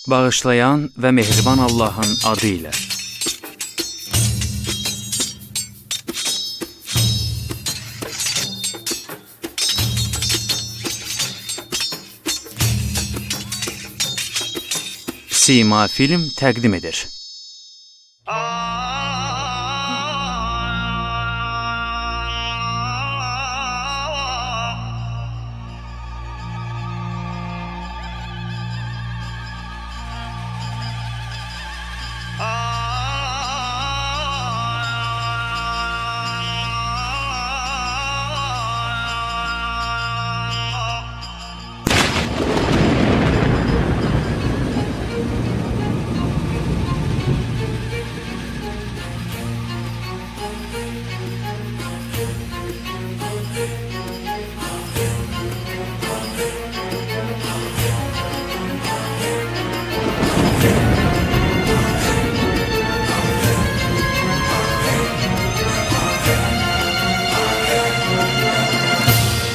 Bağışlayan və mehriban Allahın adı ilə. Sima Film təqdim edir.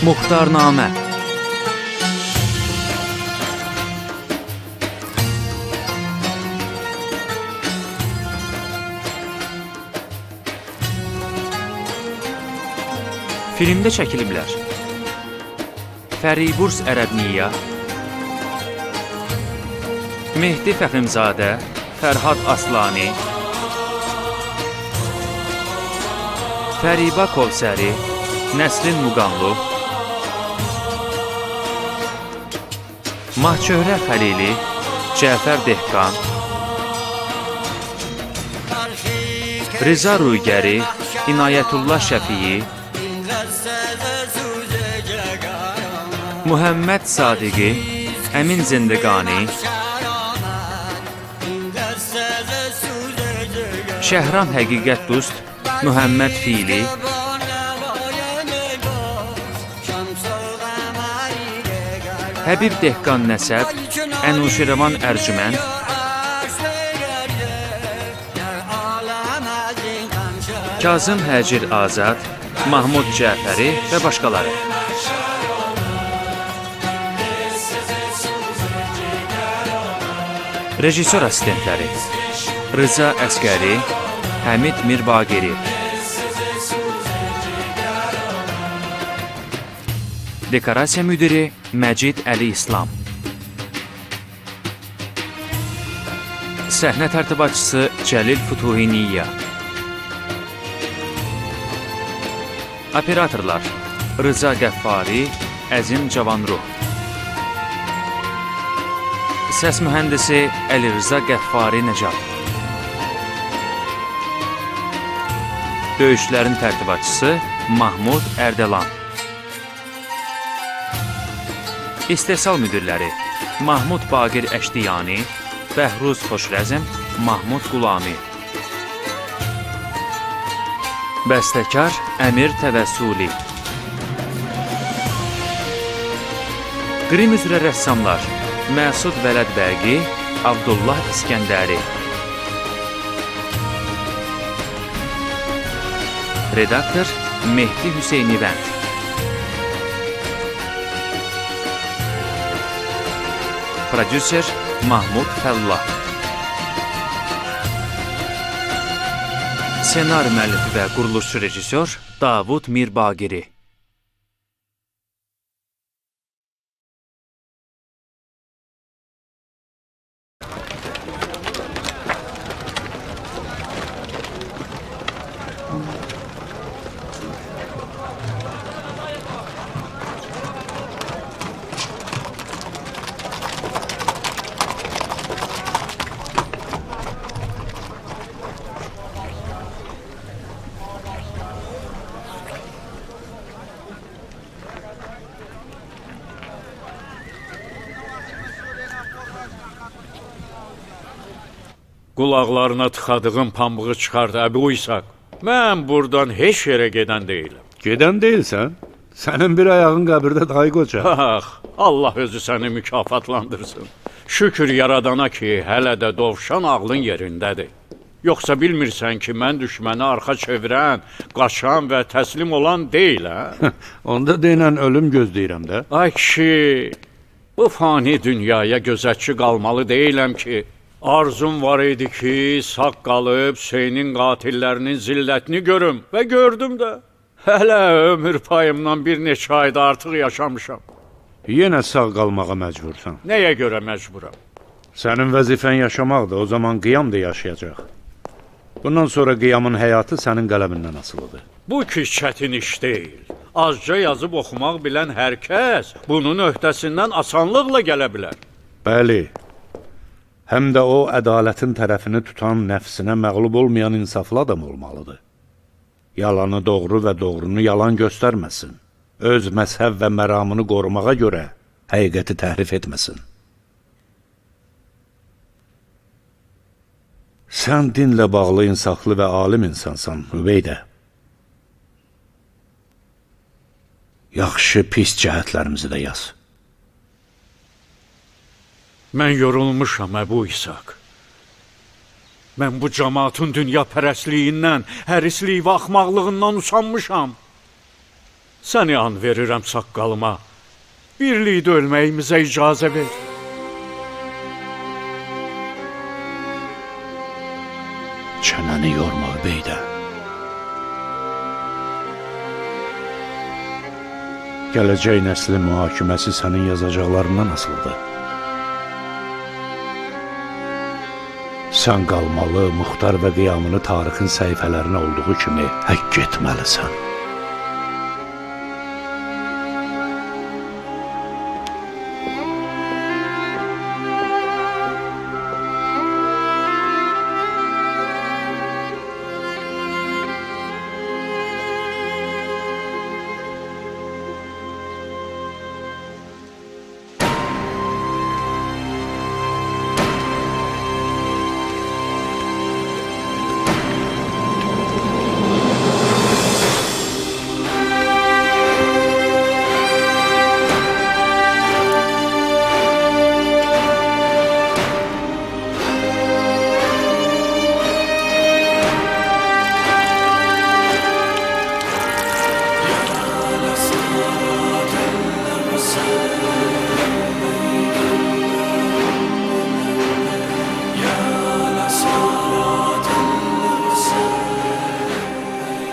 Muxtarnamə. Filmdə çəkiliblər: Fəriburs Ərəbniya, Mehdi Fəxrimzadə, Fərhad Aslani, Fəriba Kovsəri, Nəslin Muqanlu, Mahçöhrə Xəlili, Cəfər Dehqan, Rıza Rüygəri, İnayətullah Şəfiyi, Muhammed Sadiqi, Əmin Zindiqani, Şəhram Həqiqət Dust, Muhammed Fili, Həbib Dehqan Nəsəb, Ənuşirvan Ərcümənd, Kazım Həcir Azad, Mahmud Cəfəri və başqaları. Rejissor assistentləri: Rıza Əsgəri, Həmid Mirbaqiri. Dekorasiya müdiri Məcid Əli İslam. Səhnə tərtibatçısı Cəlil Futuhiniyya. Operatorlar: Rıza Qəffari, Əzim Cavanruh. Səs mühəndisi Əli Rıza Qəffari Nəcat. Döyüşlərin tərtibatçısı Mahmud Ərdəlan. İstehsal müdirləri Mahmud Baqir Əşdiyani, Bəhruz Xoşrəzm, Mahmud Qulami. Bəstəkar Əmir Təvəssuli. Qrim üzrə rəssamlar Məsud Vələdbəqi, Abdullah İskəndəri. Redaktor Mehdi Hüseynivənd. Prodüser Mahmud Fəllah. Senari müəllifi və quruluşçu rejissor Davud Mirbaqiri. Qulaqlarına tıxadığım pambığı çıxart, Əbi Uysaq. Mən buradan heç yerə gedən deyiləm. Gedən deyilsən? Sənin bir ayağın qəbirdə dayı qoca. Allah özü səni mükafatlandırsın. Şükür yaradana ki, hələ də dovşan ağlın yerindədir. Yoxsa bilmirsən ki, mən düşməni arxa çevirən, qaçan və təslim olan deyil, hə? Onda deyilən ölüm gözləyirəm də. Ay kişi, Bu fani dünyaya gözətçi qalmalı deyiləm ki, arzum var idi ki, sağ qalıb Hüseynin qatillərinin zillətini görüm və gördüm də. Hələ ömür payımdan bir neçə ayda artıq yaşamışam. Yenə sağ qalmağa məcbursan. Nəyə görə məcburam? Sənin vəzifən yaşamaqdır, o zaman qiyam da yaşayacaq. Bundan sonra qiyamın həyatı sənin qələmindən asılıdır. Bu ki çətin iş deyil. Azca yazıb oxumaq bilən hər kəs bunun öhdəsindən asanlıqla gələ bilər. Bəli, həm də o ədalətin tərəfini tutan, nəfsinə məğlub olmayan insaflı adam olmalıdır. Yalanı doğru və doğrunu yalan göstərməsin. Öz məzhəb və məramını qorumağa görə həqiqəti təhrif etməsin. Sən dinlə bağlı insaflı və alim insansan, Übeydə. Yaxşı, pis cəhətlərimizi də yaz. Mən yorulmuşam, Əbu İshaq. Mən bu cəmaatın dünya pərəstliyindən, hərisliyi və axmaqlığından usanmışam. Səni an verirəm saqqalıma. Birlikdə ölməyimizə icazə ver. Çənəni yorma, Übeydə. Gələcək nəslin mühakiməsi sənin yazacaqlarından asılıdır. Sən qalmalı, muxtar və qiyamını tarixin səhifələrinə olduğu kimi həkk etməlisən.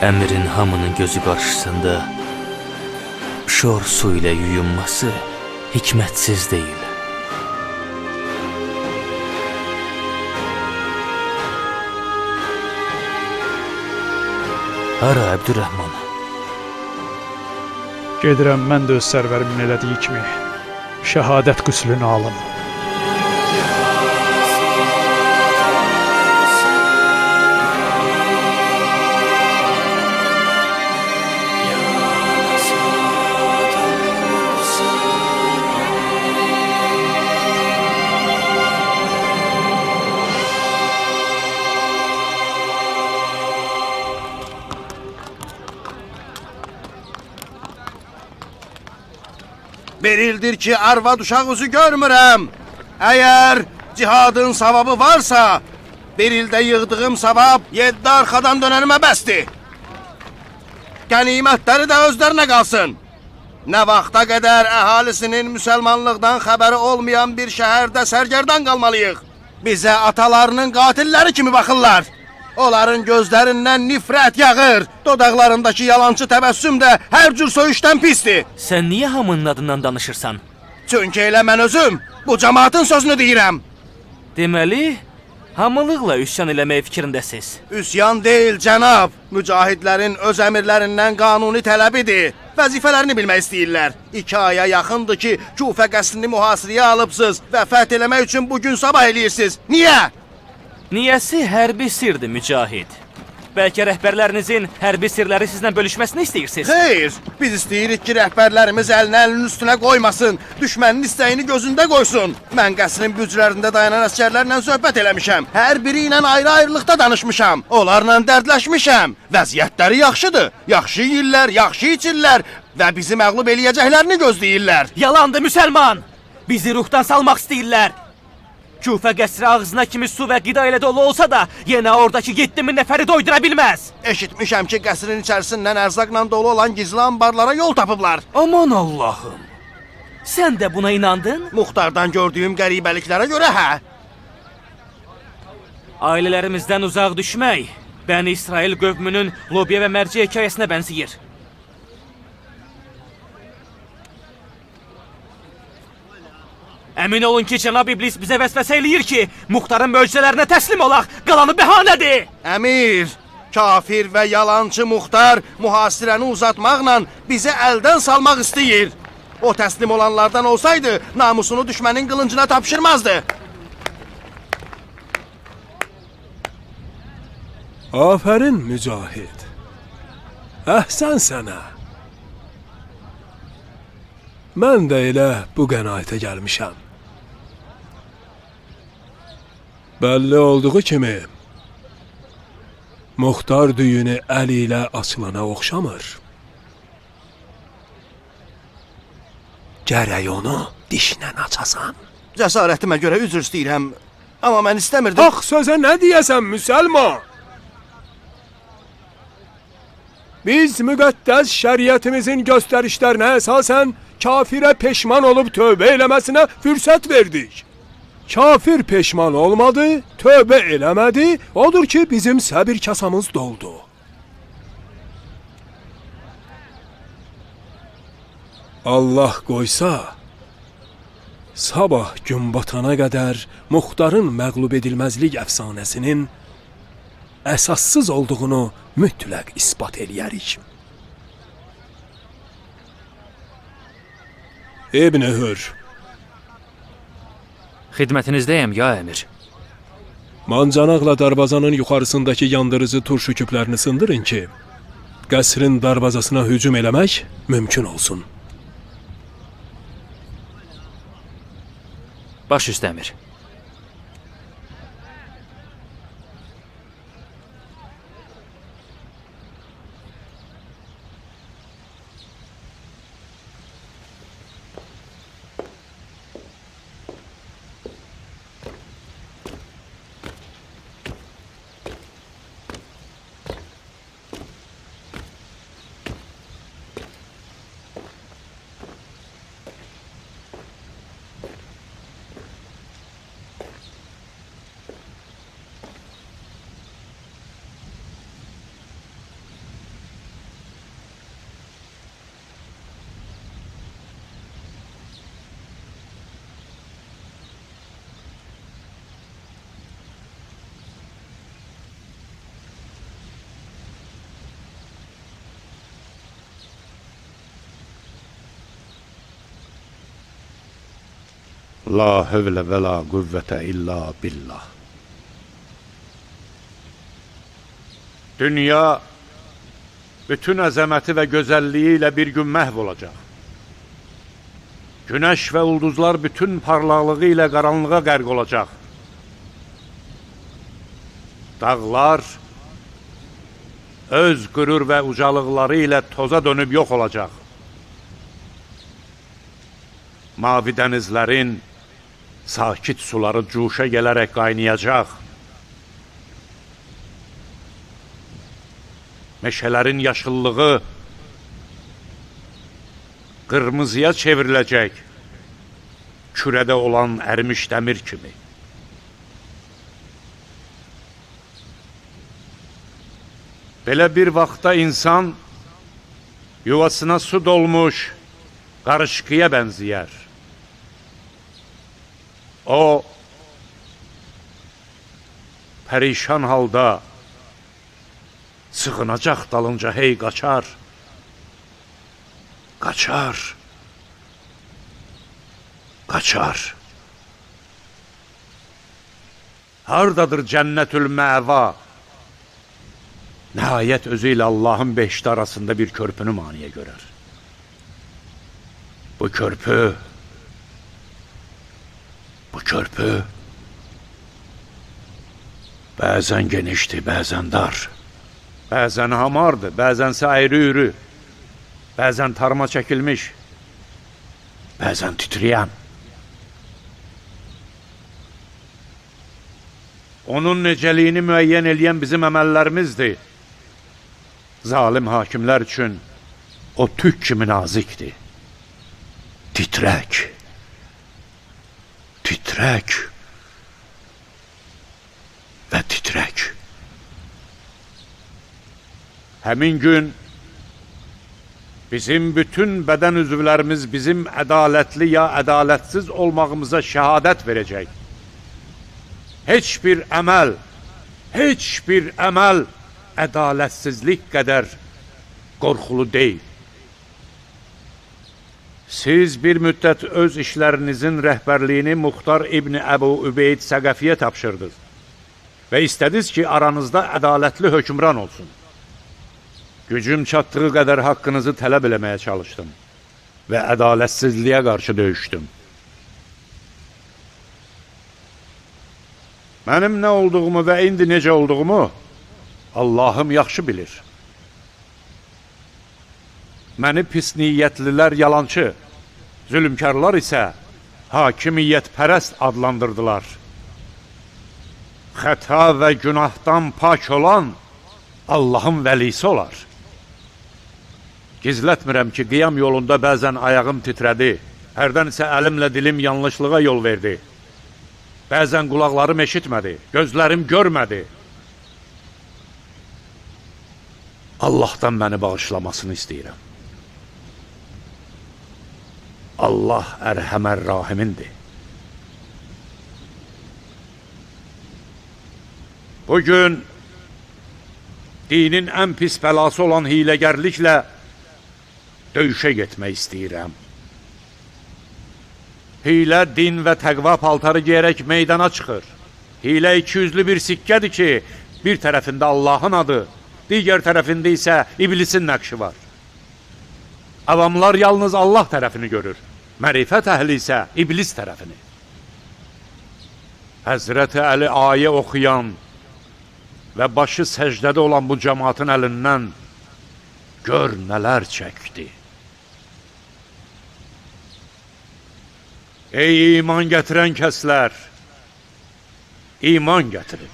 Əmirin hamının gözü qarşısında şor su ilə yuyunması hikmətsiz deyil. Hara Əbdürrəhman? Gedirəm mən də öz sərvərimin elədiyi kimi şəhadət qüslünü alım. Berildir ki, arvad uşaq üzü görmürəm. Əgər cihadın savabı varsa, bir ildə yığdığım savab 7 arxadan dönənimə bəsdir. Qənimətləri də özlərinə qalsın. Nə vaxta qədər əhalisinin müsəlmanlıqdan xəbəri olmayan bir şəhərdə sərgərdan qalmalıyıq. Bizə atalarının qatilləri kimi baxırlar. Onların gözlərindən nifrət yağır. Dodaqlarındakı yalancı təbəssüm də hər cür söyüşdən pisdir. Sən niyə hamının adından danışırsan? Çünki elə mən özüm bu cəmaatın sözünü deyirəm. Deməli, hamılıqla üsyan eləmək fikrindəsiz. Üsyan deyil, cənab. Mücahidlərin öz əmirlərindən qanuni tələbidir. Vəzifələrini bilmək istəyirlər. 2 aya yaxındır ki, Kufə qəsrini mühasirəyə alıbsınız və fəth eləmək üçün bugün sabah eləyirsiniz. Niyə? Niyəsi hərbi sirdir, Mücahid. Bəlkə rəhbərlərinizin hərbi sirləri sizlə bölüşməsini istəyirsiniz? Xeyr, biz istəyirik ki, rəhbərlərimiz əlini əlinin üstünə qoymasın, düşmənin istəyini gözündə qoysun. Mən qəsrin bücrlərində dayanan əsgərlərlə söhbət eləmişəm. Hər biri ilə ayrı-ayrılıqda danışmışam. Onlarla dərdləşmişəm. Vəziyyətləri yaxşıdır. Yaxşı yeyirlər, yaxşı içirlər və bizi məğlub eləyəcəklərini gözləyirlər. Yalandır, müsəlman! Bizi ruhdan salmaq istəyirlər. Kufə qəsri ağzına kimi su və qida ilə dolu olsa da, yenə oradakı 7000 nəfəri doydura bilməz. Eşitmişəm ki, qəsrin içərisindən ərzaqla dolu olan gizli ambarlara yol tapıblar. Aman Allahım! Sən də buna inandın? Muxtardan gördüyüm qəribəliklərə görə hə. Ailələrimizdən uzaq düşmək Bəni İsrail qövmünün lobiya və mərcə hekayəsinə bənzəyir. Əmin olun ki, cənab İblis bizə vəsvəsə eləyir ki, Muxtarın möcüzələrinə təslim olaq, qalanı bəhanədir. Əmir, kafir və yalançı Muxtar mühasirəni uzatmaqla bizi əldən salmaq istəyir. O təslim olanlardan olsaydı, namusunu düşmənin qılıncına tapşırmazdı. Afərin Mücahid. Əhsən sənə. Mən də elə bu qənaətə gəlmişəm. Bəlli olduğu kimi, Muxtar düyünü əli ilə açılana oxşamır. Gərək onu dişlə açasan. Cəsarətimə görə üzr istəyirəm, amma mən istəmirdim. Bax sözə nə deyəsən müsəlman? Biz müqəddəs şəriətimizin göstərişlərinə əsasən kafirə peşman olub tövbə eləməsinə fürsət verdik. Kafir peşman olmadı, tövbə eləmədi, odur ki bizim səbir kasamız doldu. Allah qoysa, sabah gün batana qədər Muxtarın məğlub edilməzlik əfsanəsinin əsassız olduğunu mütləq isbat eləyərik. İbn-i Hür, Xidmətinizdəyəm, ya əmir. mancanaqla darvazanın yuxarısındakı yandırıcı turşu küplərini sındırın ki, qəsrin darvazasına hücum eləmək mümkün olsun. Baş üstə əmir. La hövlə və la qüvvətə illa billah. Dünya bütün əzəməti və gözəlliyi ilə bir gün məhv olacaq. Günəş və ulduzlar bütün parlaqlığı ilə qaranlığa qərq olacaq. Dağlar öz qürur və ucalıqları ilə toza dönüb yox olacaq. Mavi dənizlərin sakit suları cuşa gələrək qaynayacaq. Meşələrin yaşıllığı qırmızıya çevriləcək, kürədə olan ərimiş dəmir kimi. Belə bir vaxtda insan yuvasına su dolmuş qarışqıya bənzəyər. O, pərişan halda sığınacaq dalınca hey qaçar, qaçar, qaçar. Hardadır cənnətül məva? Nəhayət özü ilə Allahın behşti arasında bir körpünü maniyə görər. Bu körpü bəzən genişdir, bəzən dar. Bəzən hamardır, bəzənsə ayrı-yürü. Bəzən tarıma çəkilmiş, bəzən titriyən. Onun necəliyini müəyyən eləyən bizim əməllərimizdir. Zalim hakimlər üçün o tük kimi nazikdir. titrək, titrək və titrək. Həmin gün bizim bütün bədən üzvlərimiz bizim ədalətli ya ədalətsiz olmağımıza şəhadət verəcək. Heç bir əməl ədalətsizlik qədər qorxulu deyil. Siz bir müddət öz işlərinizin rəhbərliyini Muxtar İbni Əbu Übeyd Səqəfiyə tapşırdınız və istədiniz ki, aranızda ədalətli hökmran olsun. Gücüm çatdığı qədər haqqınızı tələb eləməyə çalışdım və ədalətsizliyə qarşı döyüşdüm. Mənim nə olduğumu və indi necə olduğumu Allahım yaxşı bilir. Məni pis niyyətlilər yalancı, zülmkarlar isə hakimiyyətpərəst adlandırdılar. Xəta və günahdan pak olan Allahın vəlisi olar. Gizlətmirəm ki, qiyam yolunda bəzən ayağım titrədi, hərdən isə əlimlə dilim yanlışlığa yol verdi. Bəzən qulaqlarım eşitmədi, gözlərim görmədi. Allahdan məni bağışlamasını istəyirəm. Allah ərhəmər rahimindir. Bugün dinin ən pis bəlası olan hiləgərliklə döyüşə getmək istəyirəm. Hilə din və təqva paltarı geyərək meydana çıxır. Hilə ikiyüzlü bir sikkədir ki, bir tərəfində Allahın adı, digər tərəfində isə iblisin nəqşi var. Avamlar yalnız Allah tərəfini görür, mərifət əhli isə iblis tərəfini. Həzrəti Əli ayə oxuyan və başı səcdədə olan bu cəmaatın əlindən gör nələr çəkdi. Ey iman gətirən kəslər, iman gətirin.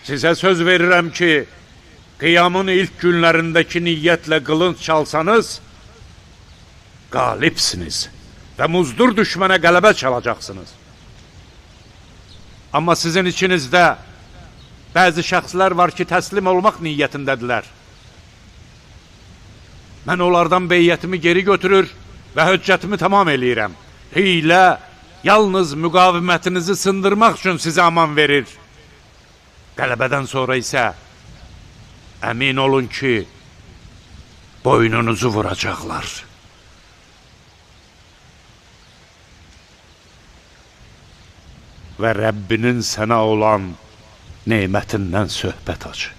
Sizə söz verirəm ki, qiyamın ilk günlərindəki niyyətlə qılınc çalsanız, qalibsiniz və muzdur düşmənə qələbə çalacaqsınız. Amma sizin içinizdə bəzi şəxslər var ki, təslim olmaq niyyətindədirlər. Mən onlardan beyyətimi geri götürür və höccətimi tamam eləyirəm. Hiylə yalnız müqavimətinizi sındırmaq üçün sizə aman verir. Qələbədən sonra isə əmin olun ki, boynunuzu vuracaqlar. Və Rəbbinin sənə olan nemətindən söhbət aç.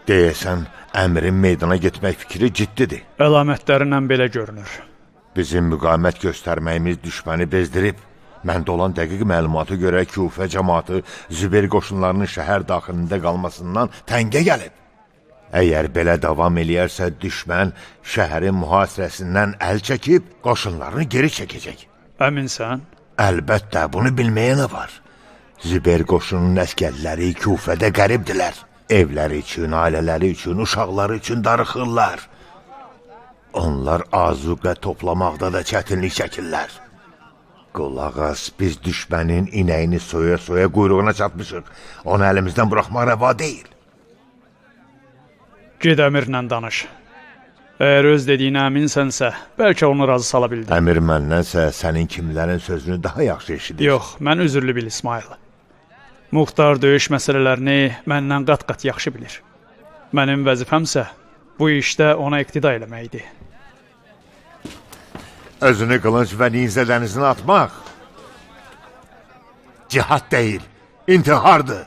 Deyəsən, əmrin meydana getmək fikri ciddidir. Əlamətlərindən belə görünür. Bizim müqamət göstərməyimiz düşməni bezdirib. Məndə olan dəqiq məlumata görə Küfə cəmaatı Zübeyir qoşunlarının şəhər daxilində qalmasından təngə gəlib. Əgər belə davam eləyərsə, düşmən şəhərin mühasirəsindən əl çəkib, qoşunlarını geri çəkəcək. Əminsən? Əlbəttə, bunu bilməyə nə var? Zübeyir qoşunun əskərləri Küfədə qəribdilər. Evləri üçün, ailələri üçün, uşaqları üçün darıxırlar. Onlar azuqə toplamaqda da çətinlik çəkirlər. Qulaq as, biz düşmənin inəyini soya-soya quyruğuna çatmışıq. Onu əlimizdən buraxmaq rəva deyil. Ged əmirlə danış. Əgər öz dediyinə əminsənsə, bəlkə onu razı sala bildim. Əmir məndənsə sənin kimlərin sözünü daha yaxşı eşidir. Yox, mən üzürlü bil İsmail. Muxtar döyüş məsələlərini məndən qat-qat yaxşı bilir. Mənim vəzifəmsə bu işdə ona iqtida eləməkdir. Özünü qılınc və nizə dənizinə atmaq cihad deyil, intihardır.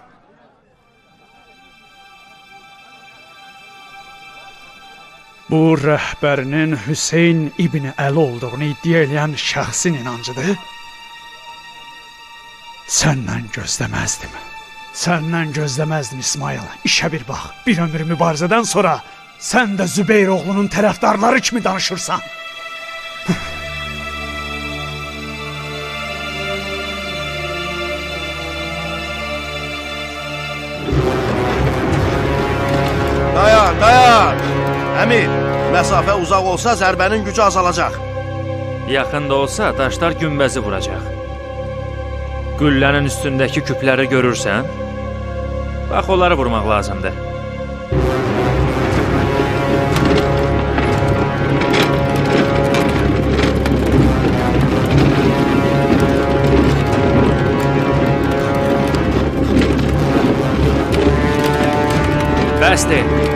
Bu rəhbərinin Hüseyn İbni Əli olduğunu iddia edən şəxsin inancıdır. Səndən gözləməzdim. Səndən gözləməzdim İsmail. İşə bir bax. Bir ömür mübarizədən sonra sən də Zübeyir oğlunun tərəfdarları kimi danışırsan. Dayan! Əmir, məsafə uzaq olsa zərbənin gücü azalacaq. Yaxında olsa daşlar günbəzi vuracaq. Güllənin üstündəki küpləri görürsən? Bax, onları vurmaq lazımdır. Bəsdir.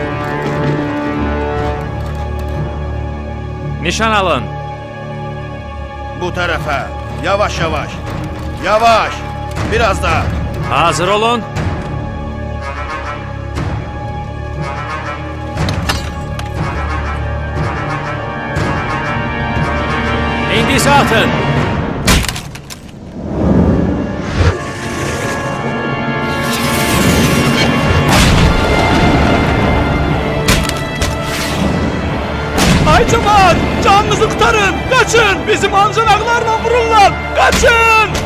Nişan alın. Bu tərəfə. Yavaş. Yavaş. Biraz da. Hazır olun. İndi atın. Ay cemaat! Canınızı kurtarın! Kaçın! Bizim ancanaklarla vururlar! Kaçın!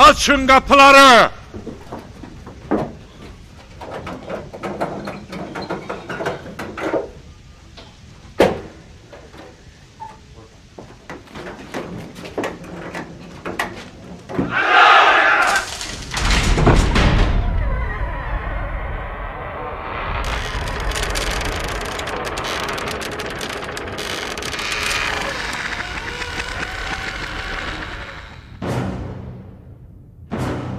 Açın qapıları!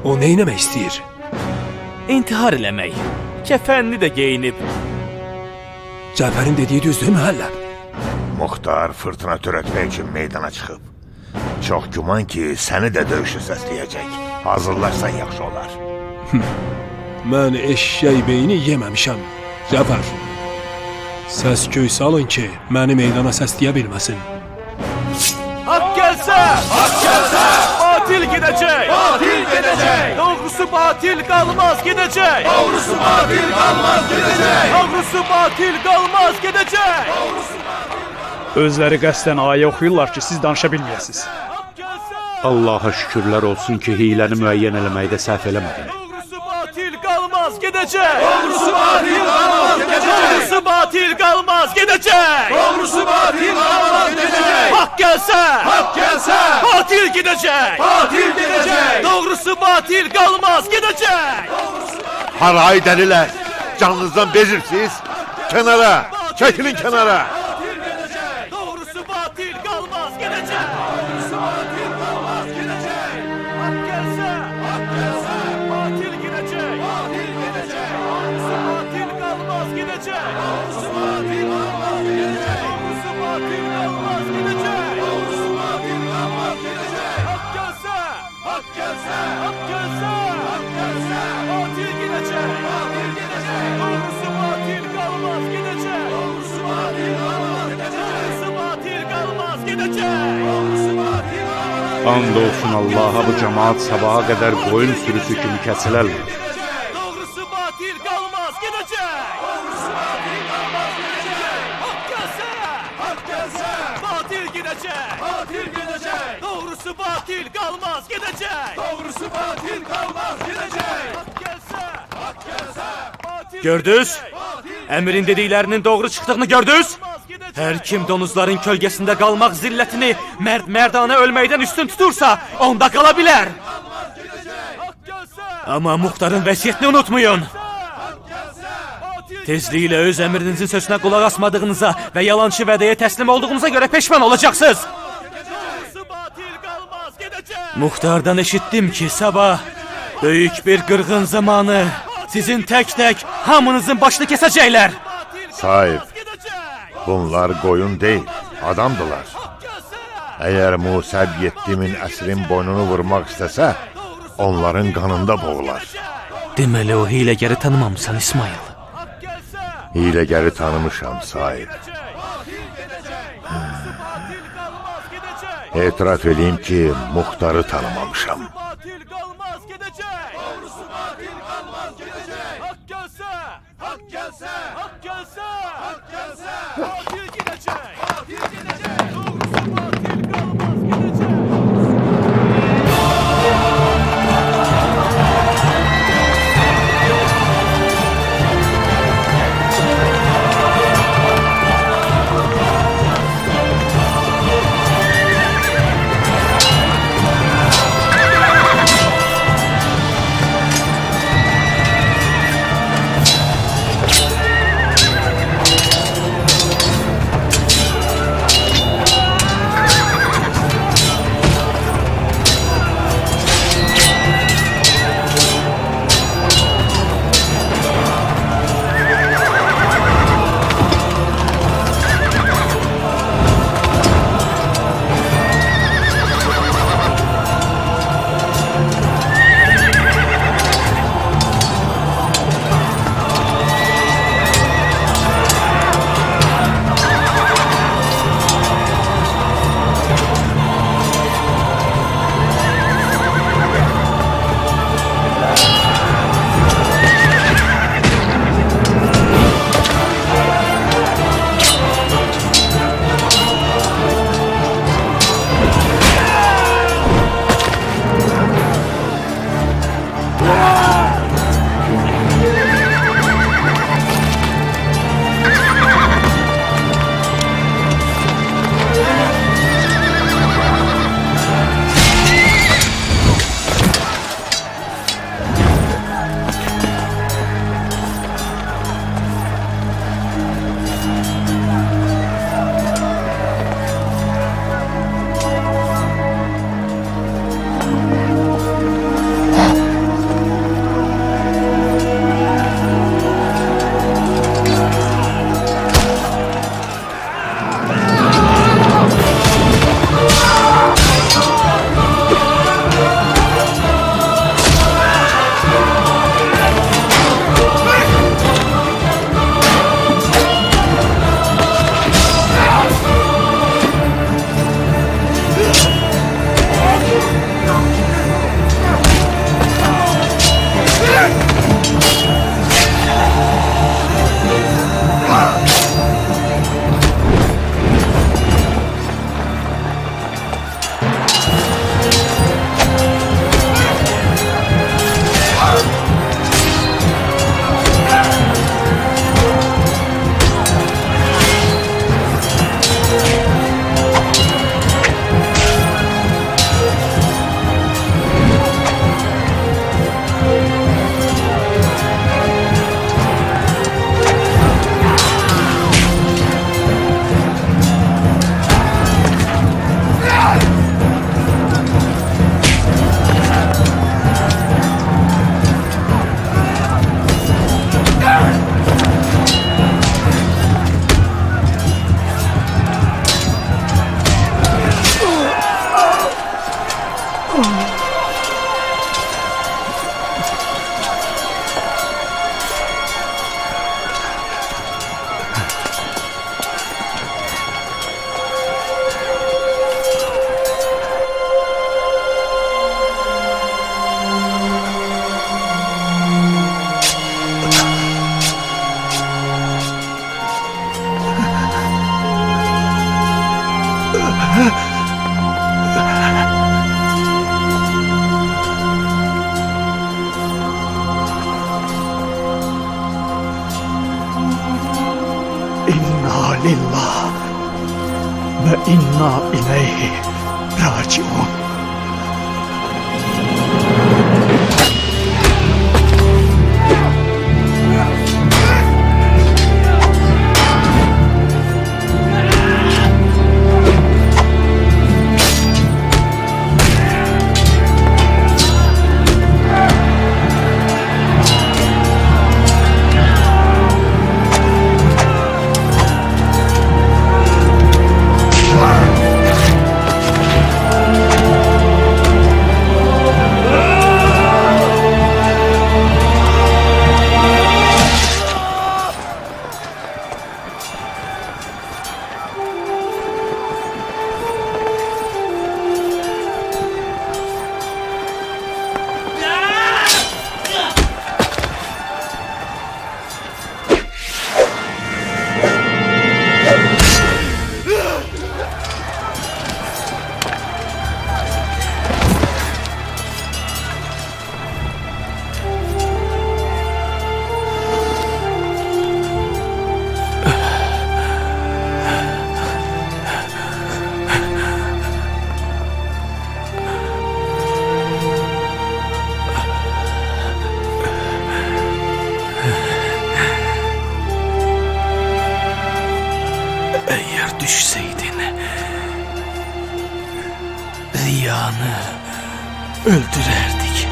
O nə etmək istəyir? İntihar eləmək. Kəfənli də geyinib. Cəfərin dediyi düzdürmü Həlləb? Muxtar fırtına törətmək üçün meydana çıxıb. Çox güman ki, səni də döyüşə səsləyəcək. Hazırlarsan yaxşı olar. Mən eşşək beyni yeməmişəm. Cəfər, səs-küy salın ki, məni meydana səsləyə bilməsin. Hak gəlsə! Hak gəlsə! Batil gedəcək! Batil gedəcək! Doğrusu batil qalmaz gedəcək! Doğrusu batil qalmaz gedəcək! Doğrusu batil qalmaz gedəcək! Özləri qəsdən ayə oxuyurlar ki, siz danışa bilməyəsiniz. Allaha şükürlər olsun ki, hiləni müəyyən eləməkdə səhv eləmədim. Doğrusu batil qalmaz gedəcək! Doğrusu batil qalmaz gedəcək! Doğrusu batil qalmaz gedəcək! Doğrusu batil qalmaz gedəcək! Hak gəlsə! Hak gəlsə! Batil gedəcək! Batil gedəcək! Doğrusu batil qalmaz gedəcək! Harayı dəlilər, canınızdan bezirsiniz. Kənara, çəkilin kənara. Doğrusu batil qalmaz gedəcək! Doğrusu batil qalmaz gedəcək! Hak gəlsə! Hak gəlsə! Batil gedəcək! Batil gedəcək! Doğrusu batil qalmaz gedəcək! Doğrusu batil qalmaz gedəcək! Doğrusu batil qalmaz gedəcək! Doğrusu batil qalmaz gedəcək! Hak gəlsə! Hak gəlsə! Hak gəlsə! Hak gəlsə! Batil gedəcək! Batil gedəcək! Doğrusu batil qalmaz gedəcək! Doğrusu batil qalmaz gedəcək! Doğrusu batil qalmaz gedəcək! Doğrusu batil qalmaz And olsun Allaha, bu cemaat sabaha qədər qoyun sürüsü kimi kəsilərlər. Doğrusu batil qalmaz gedəcək! gedəcək. Batil gedəcək. Doğrusu batil qalmaz, gedəcək. Doğrusu batil qalmaz, gedəcək. Haqq gəlsə, haqq gəlsə, batil Gördünüz? Batil Əmirin dediklərinin doğru çıxdığını gördünüz? qalmaz, gedəcək. Hər kim donuzların kölgəsində qalmaq zillətini mərd-mərdanə ölməkdən üstün tutursa, onda qala bilər. Haqq gəlsə, Amma Muxtarın vəsiyyətini unutmayın. haqq gəlsə, batil Tezliklə öz əmirinizin sözünə qulaq asmadığınıza və yalançı vədəyə təslim olduğunuza görə peşman olacaqsınız. Doğrusu batil qalmaz, gedəcək. Muxtardan eşitdim ki, sabah böyük bir qırğın zamanı sizin tək-tək hamınızın başını kəsəcəklər. Sahib, bunlar qoyun deyil, adamdılar. Əgər Musa 7000 əsrin boynunu vurmaq istəsə, onların qanında boğular. Deməli o hiləgəri tanımamısan İsmail. Hiləgəri tanımışam, sahib. Etiraf edeyim ki, Muxtarı tanımamışam. Batil qalmaz, gedəcək. Doğrusu batil qalmaz, gedəcək. Haqq gəlsə, haqq gəlsə, haqq gəlsə, haqq gəlsə, batil gedəcək. Batil gedəcək. Doğrusu batil qalmaz, gedəcək. İnna lillah ve inna ileyhi raciun. Eğer düşseydin, Riyan'ı öldürerdik.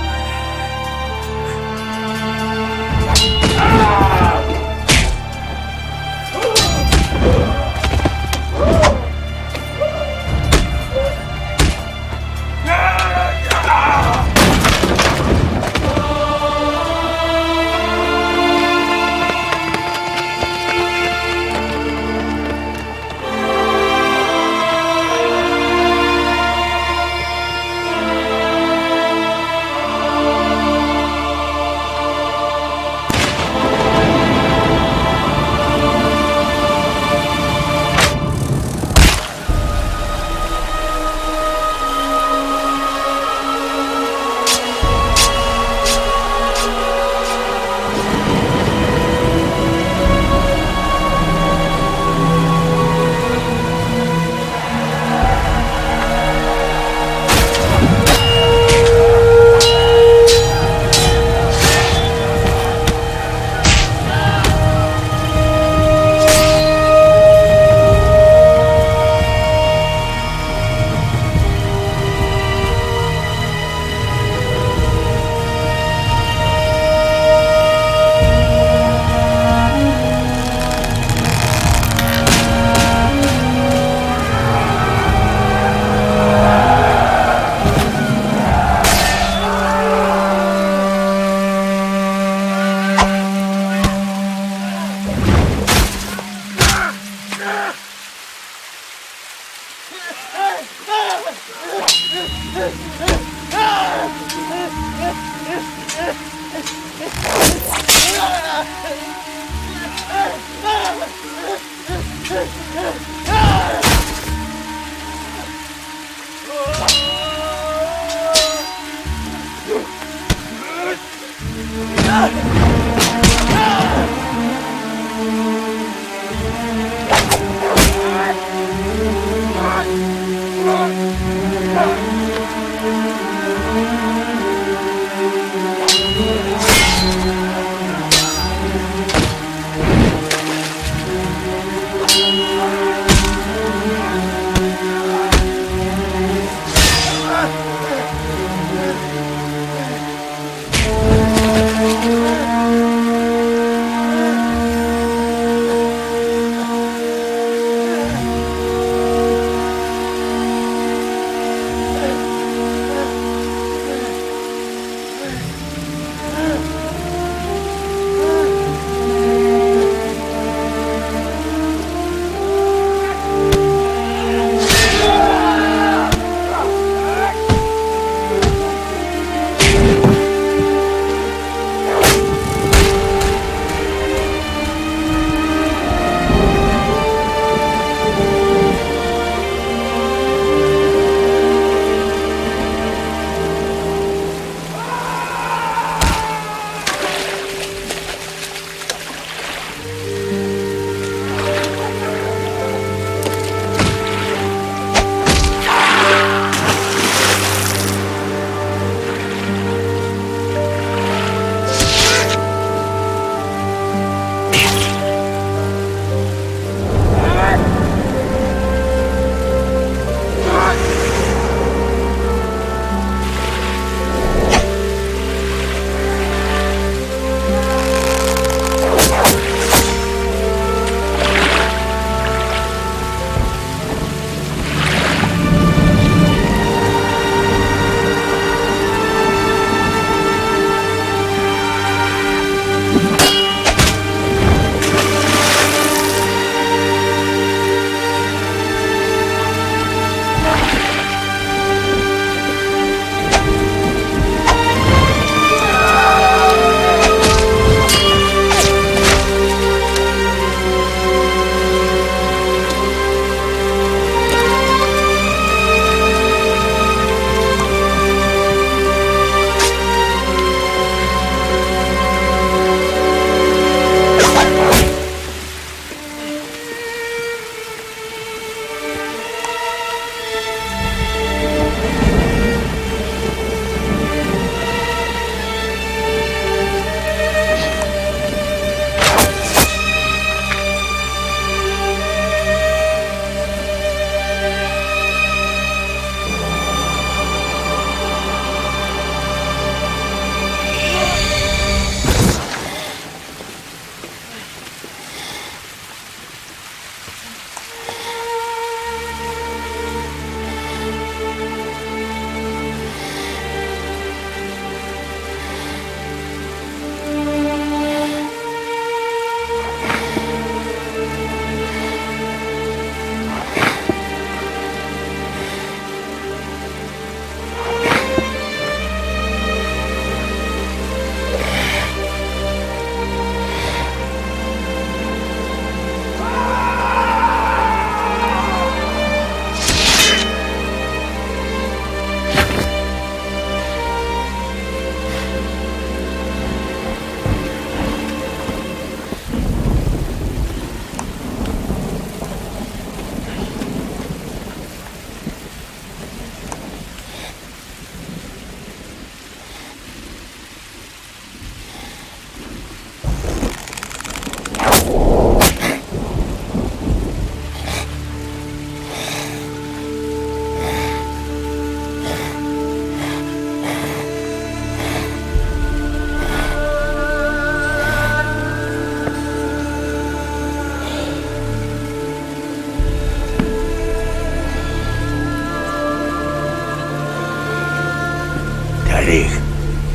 Tarix,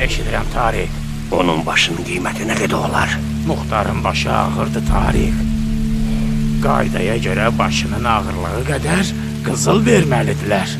Eşidirəm Tarix. onun başının qiyməti nə qədər olar? Muxtarın başı ağırdı Tarix. Qaydaya görə başının ağırlığı qədər qızıl verməlidirlər.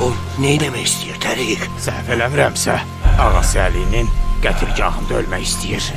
O nə eləmək istəyir Tarix? Səhv eləmirəmsə, ağası Əlinin qətilgahında ölmək istəyir.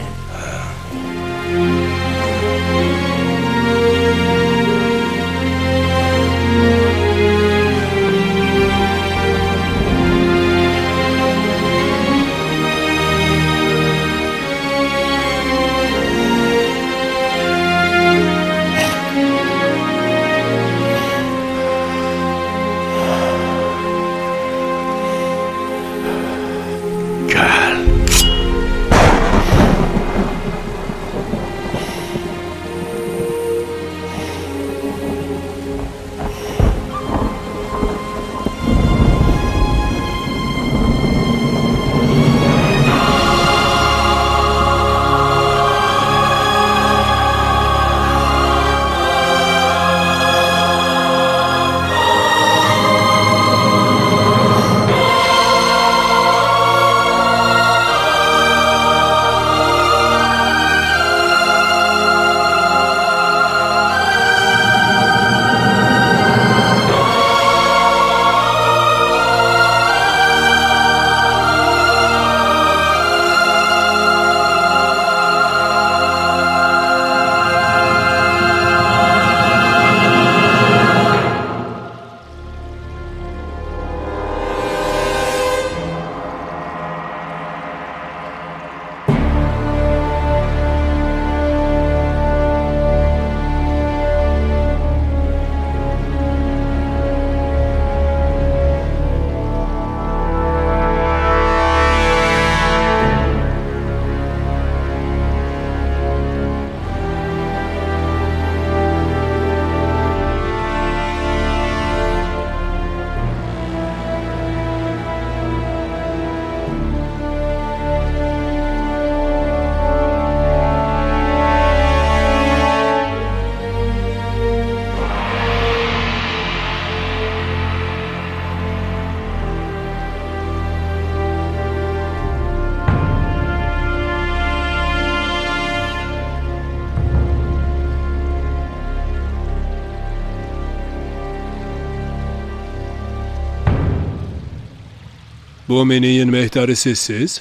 Bu miniyin mehtarı sizsiz?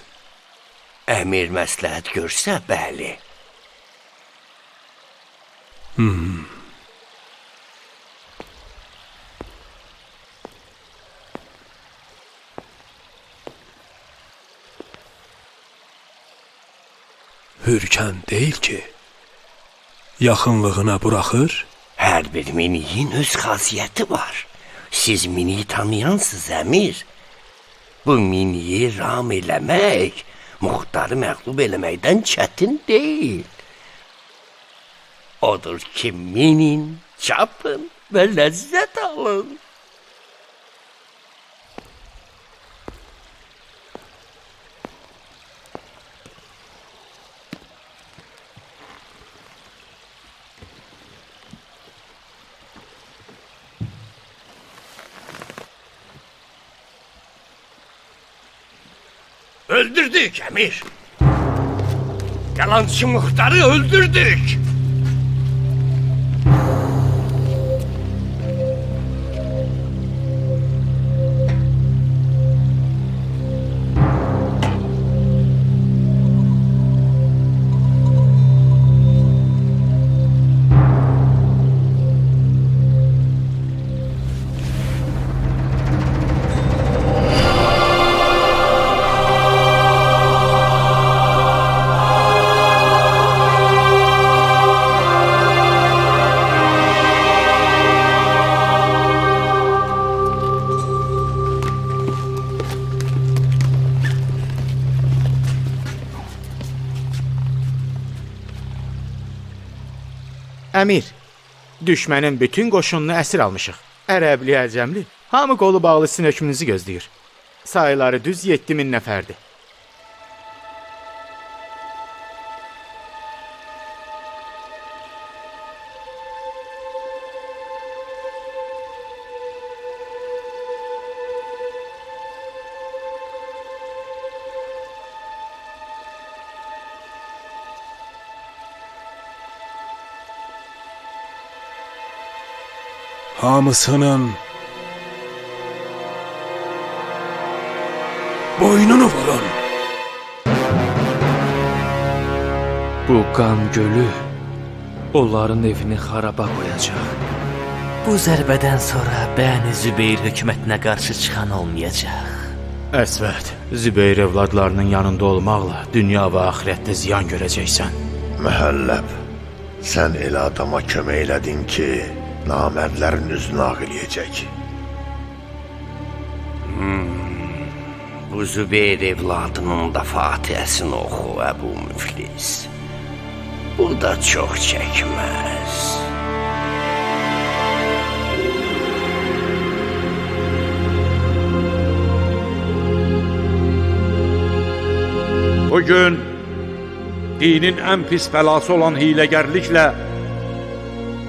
Əmir məsləhət görsə, bəli. Hürkən deyil ki, yaxınlığına buraxır. Hər bir miniyin öz xasiyyəti var. Siz miniyi tanıyansınız, Əmir. Bu miniyi ram eləmək, Muxtarı məğlub eləməkdən çətin deyil. Odur ki, minin, çapın və ləzzət alın. Öldürdük Əmir. Yalancı muhtarı öldürdük. Əmir, düşmənin bütün qoşununu əsir almışıq. Ərəbli, Əcəmli, hamı qolu bağlı sizin hökmünüzü gözləyir. Sayıları düz 7000 nəfərdir. Hamısının boynunu vurun. Bu qan gölü onların evini xaraba qoyacaq. Bu zərbədən sonra Bəni Zübeyir hökumətinə qarşı çıxan olmayacaq. Əsvət, Zübeyir evladlarının yanında olmaqla dünya və axirətdə ziyan görəcəksən. Məhəlləb, sən elə adama kömək elədin ki, namərdlərin üzünü ağ eləyəcək. Bu Zübeyir evladının da fatihəsini oxu, Əbu Müflis. Bu da çox çəkməz. Bugün dinin ən pis bəlası olan hiləgərliklə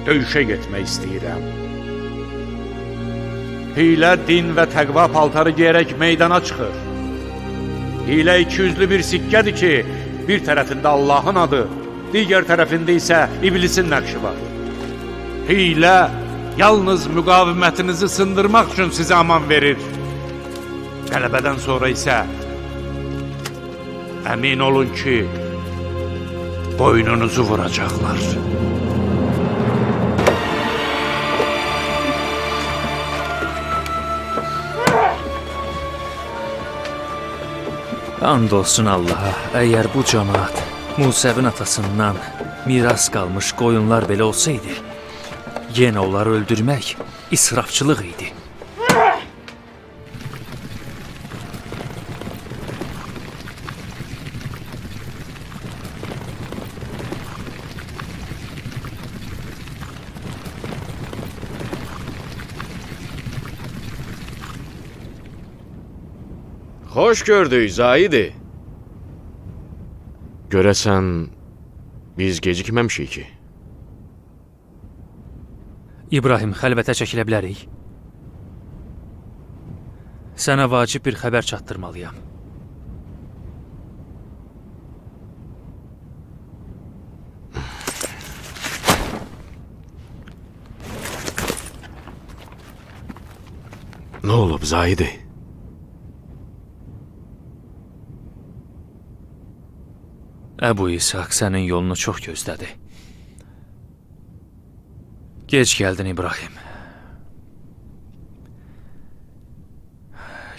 döyüşə getmək istəyirəm. Hilə din və təqva paltarı geyərək meydana çıxır. Hilə ikiyüzlü bir sikkədir ki, bir tərəfində Allahın adı, digər tərəfində isə iblisin nəqşi var. Hilə yalnız müqavimətinizi sındırmaq üçün sizə aman verir. Qələbədən sonra isə əmin olun ki, boynunuzu vuracaqlar. And olsun Allaha, əgər bu cəmaat Musəvin atasından miras qalmış qoyunlar belə olsaydı, yenə onları öldürmək israfçılıq idi. Hoş gördük Zahidi. Görəsən, biz gecikməmişik ki. İbrahim, xəlvətə çəkilə bilərik. Sənə vacib bir xəbər çatdırmalıyam. Nə olub Zahidi? Əbu İshak sənin yolunu çox gözlədi. Gec gəldin İbrahim.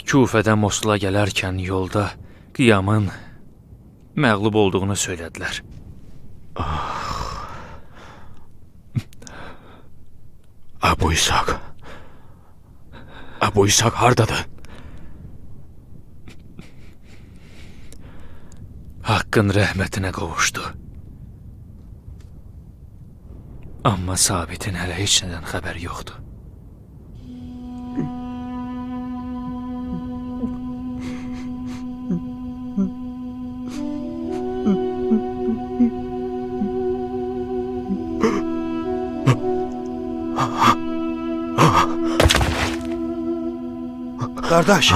Küfədən Mosula gələrkən yolda qiyamın məğlub olduğunu söylədilər. Əbu İshak. Əbu İshak hardadır? Haqqın rəhmətinə qovuşdu. Amma Sabitin hələ heç nədən xəbəri yoxdur. Qardaş,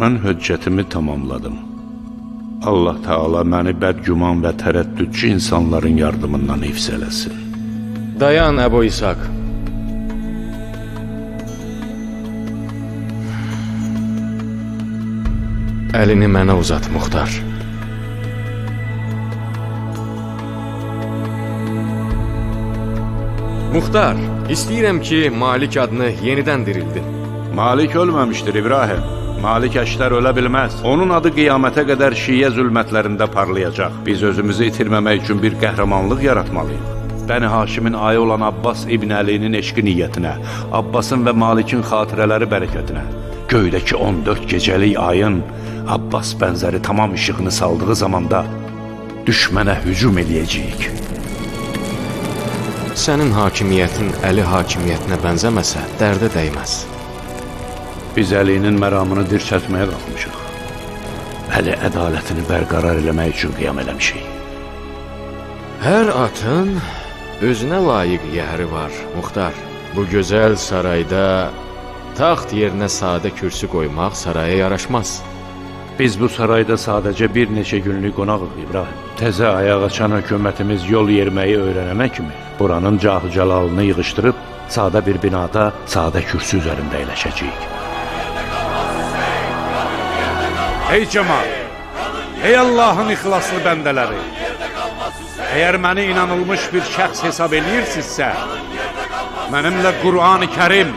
Mən höccətimi tamamladım. Allah Teala məni bədgüman və tərəddüdçü insanların yardımından hifz eləsin. Dayan Əbu İshak. Əlini mənə uzat, Muxtar. Muxtar, istəyirəm ki, Malik adını yenidən dirildin. Malik ölməmişdir, İbrahim. Malik Əştər ölə bilməz. Onun adı qiyamətə qədər şiyə zülmətlərində parlayacaq. Biz özümüzü itirməmək üçün bir qəhrəmanlıq yaratmalıyıq. Bəni Haşimin ayı olan Abbas İbn Əlinin eşqi niyyətinə, Abbasın və Malikin xatirələri bərəkətinə, göydəki 14 gecəlik ayın Abbas bənzəri tamam işığını saldığı zamanda düşmənə hücum eləyəcəyik. Sənin hakimiyyətin Əli hakimiyyətinə bənzəməsə, dərdə dəyməz. Biz Əlinin məramını dirçətməyə qalmışıq. Əli ədalətini bərqərar eləmək üçün qiyam eləmişik. Hər atın özünə layiq yəhəri var, Muxtar. Bu gözəl sarayda taxt yerinə sadə kürsü qoymaq saraya yaraşmaz. Biz bu sarayda sadəcə bir neçə günlük qonağıq, İbrahim. Təzə ayağa açan hökumətimiz yol yerməyi öyrənənə kimi buranın cahı-cəlalını yığışdırıb sadə bir binada sadə kürsü üzərində əyləşəcəyik. Ey cəmaət! Ey Allahın ixlaslı bəndələri! Əgər məni inanılmış bir şəxs hesab eləyirsinizsə, mənimlə Qur'an-ı Kərim,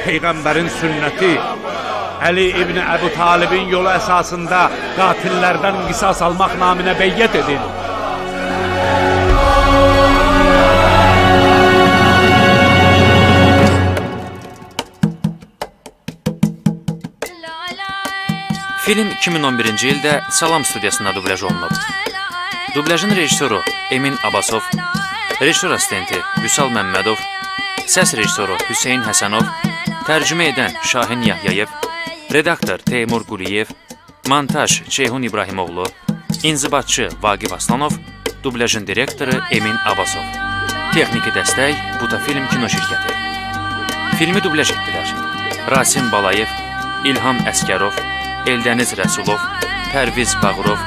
Peyğəmbərin sünnəti, Əli İbn Əbu Talibin yolu əsasında qatillərdən qisas almaq naminə beyyət edin. Film 2011-ci ildə Salam studiyasında dubləj olunub. Dubləjin rejissoru Emin Abbasov, rejissor assistenti Vüsal Məmmədov, səs rejissoru Hüseyn Həsənov, tərcümə edən Şahin Yahyayev, redaktor Teymur Quliyev, montaj Ceyhun İbrahimoğlu, inzibatçı Vaqif Aslanov, dubləjin direktoru Emin Abbasov. Texniki dəstək Butafilm kino şirkəti. Filmi dubləj etdilər Rasim Balayev, İlham Əskərov, Eldəniz Rəsulov, Pərviz Bağırov,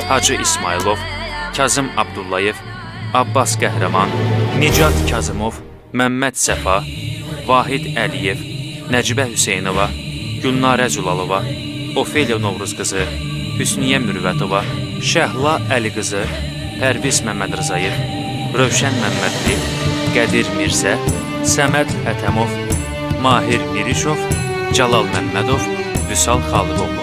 Hacı İsmailov, Kazım Abdullayev, Abbas Qəhrəman, Nicat Kazımov, Məmməd Səfa, Vahid Əliyev, Nəcibə Hüseynova, Gülnarə Zülalova, Ofeliya Novruz qızı, Hüsniyə Mürvətova, Şəhla Əli qızı, Pərviz Məmməd Rızayev, Rövşən Məmmədli, Qədir Mirzə, Səməd Ətəmov, Mahir Mirişov, Cəlal Məmmədov, Vüsal Xalıqoğlu.